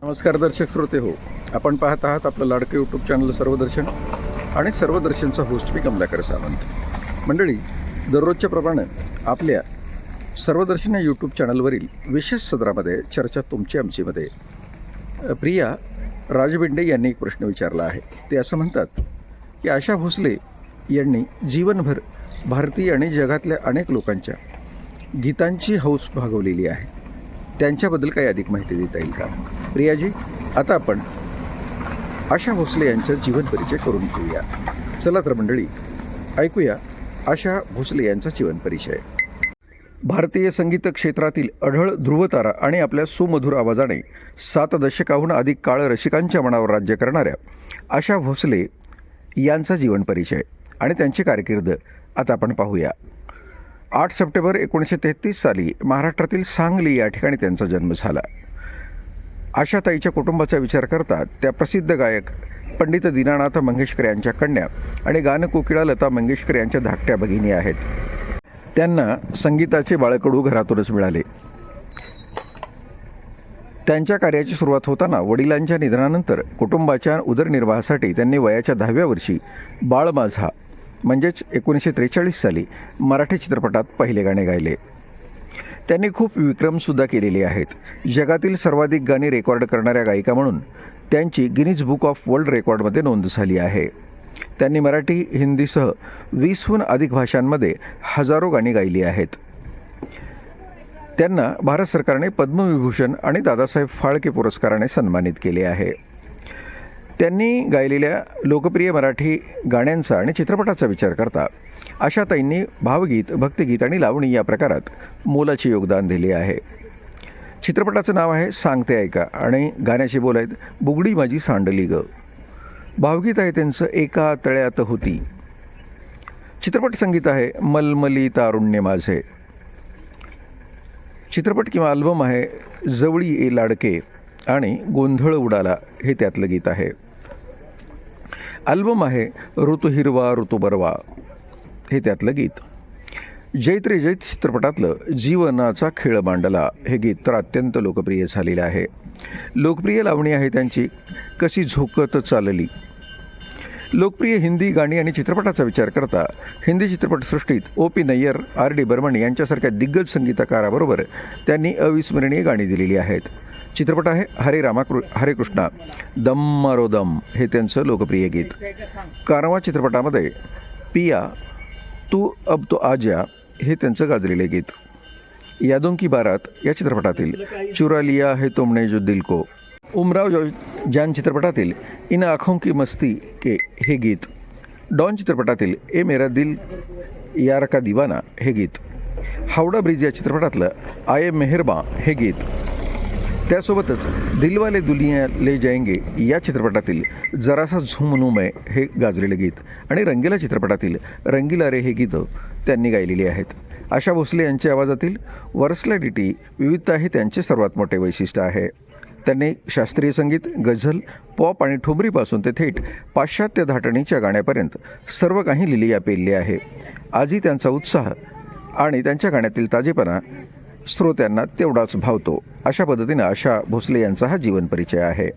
नमस्कार दर्शक श्रोते हो, आपण पाहत आहात आपलं लाडकं यूट्यूब चॅनल सर्वदर्शन आणि सर्वदर्शनचा होस्ट मी कमलाकर सावंत. मंडळी, दररोजच्या प्रमाणे आपल्या सर्वदर्शन या यूट्यूब चॅनलवरील विशेष सदरामध्ये चर्चा तुमची आमचीमध्ये प्रिया राजबिंडे यांनी एक प्रश्न विचारला आहे. ते असं म्हणतात की आशा भोसले यांनी जीवनभर भारतीय आणि जगातल्या अनेक लोकांच्या गीतांची हौस भागवलेली आहे. त्यांच्याबद्दल काही अधिक माहिती देता येईल का? प्रियाजी, आता आपण आशा भोसले यांचा जीवन परिचय करून घेऊया. चला तर मंडळी, ऐकूया आशा भोसले यांचा जीवन परिचय. भारतीय संगीत क्षेत्रातील अढळ ध्रुवतारा आणि आपल्या सुमधुर आवाजाने 7 दशकाहून अधिक काळ रसिकांच्या मनावर राज्य करणाऱ्या आशा भोसले यांचा जीवन परिचय आणि त्यांची कारकीर्द आता आपण पाहूया. 8 सप्टेंबर 1933 साली महाराष्ट्रातील सांगली या ठिकाणी त्यांचा जन्म झाला. आशाताईच्या कुटुंबाचा विचार करता त्या प्रसिद्ध गायक पंडित दीनानाथ मंगेशकर यांच्या कन्या आणि गानकोकिळा लता मंगेशकर यांच्या धाकट्या भगिनी आहेत. त्यांना संगीताचे बाळकडू घरातूनच मिळाले. त्यांच्या कार्याची सुरुवात होताना वडिलांच्या निधनानंतर कुटुंबाच्या उदरनिर्वाहासाठी त्यांनी वयाच्या 10व्या वर्षी बाळ माझा म्हणजेच 1943 साली मराठी चित्रपटात पहिले गाणे गायले. त्यांनी खूप विक्रमसुद्धा केलेले आहेत. जगातील सर्वाधिक गाणी रेकॉर्ड करणाऱ्या गायिका म्हणून त्यांची गिनीज बुक ऑफ वर्ल्ड रेकॉर्डमध्ये नोंद झाली आहे. त्यांनी मराठी, हिंदीसह 20हून अधिक भाषांमध्ये हजारो गाणी गायली आहेत. त्यांना भारत सरकारने पद्मविभूषण आणि दादासाहेब फाळके पुरस्काराने सन्मानित केले आहे. त्यांनी गायलेल्या लोकप्रिय मराठी गाण्यांचा आणि चित्रपटाचा विचार करता आशाताईंनी भावगीत, भक्तिगीत आणि लावणी या प्रकारात मोलाचे योगदान दिले आहे. चित्रपटाचं नाव आहे सांगते ऐका आणि गाण्याची बोल आहेत बुगडी माझी सांडली ग. भावगीत आहे त्यांचं एका तळ्यात होती. चित्रपट संगीत आहे मलमली तारुण्य माझे. चित्रपट किंवा अल्बम आहे जवळी ए लाडके आणि गोंधळ उडाला हे त्यातलं गीत आहे. अल्बम आहे ऋतू हिरवा ऋतू बरवा हे त्यातलं गीत. जैत रे जैत चित्रपटातलं जीवनाचा खेळ मांडला हे गीत तर अत्यंत लोकप्रिय झालेलं आहे. लोकप्रिय लावणी आहे त्यांची कशी झोकत चालली. लोकप्रिय हिंदी गाणी आणि चित्रपटाचा विचार करता हिंदी चित्रपटसृष्टीत O.P. नय्यर, R.D. बर्मन यांच्यासारख्या दिग्गज संगीतकाराबरोबर त्यांनी अविस्मरणीय गाणी दिलेली आहेत. चित्रपट आहे हरे कृष्णा दम मारो दम हे त्यांचं लोकप्रिय गीत. कारवा चित्रपटामध्ये पिया तू अब तो आजा हे त्यांचं गाजलेले गीत. यादों की बारात या चित्रपटातील चुरा लिया है तुमने जो दिल को. उमराव जान चित्रपटातील इन आँखों की मस्ती के हे गीत. डॉन चित्रपटातील ए मेरा दिल यार का दीवाना हे गीत. हावडा ब्रिज या चित्रपटातलं आये मेहरबा हे गीत. त्यासोबतच दिलवाले दुनिया ले जाएंगे या चित्रपटातील जरासा झुमनू मैं हे गाजलेले गीत आणि रंगीला चित्रपटातील रंगीला रे हे गीतं त्यांनी गायलेली आहेत. आशा भोसले यांच्या आवाजातील वर्सलॅडिटी, विविधता हे त्यांचे सर्वात मोठे वैशिष्ट्य आहे. त्यांनी शास्त्रीय संगीत, गझल, पॉप आणि ठुमरीपासून ते थेट पाश्चात्य धाटणीच्या गाण्यापर्यंत सर्व काही लिलिया पेलले आहे. आजही त्यांचा उत्साह आणि त्यांच्या गाण्यातील ताजेपणा श्रोत्यांना तेवढाच भावतो. अशा पद्धतीनं आशा भोसले यांचा हा जीवन परिचय आहे.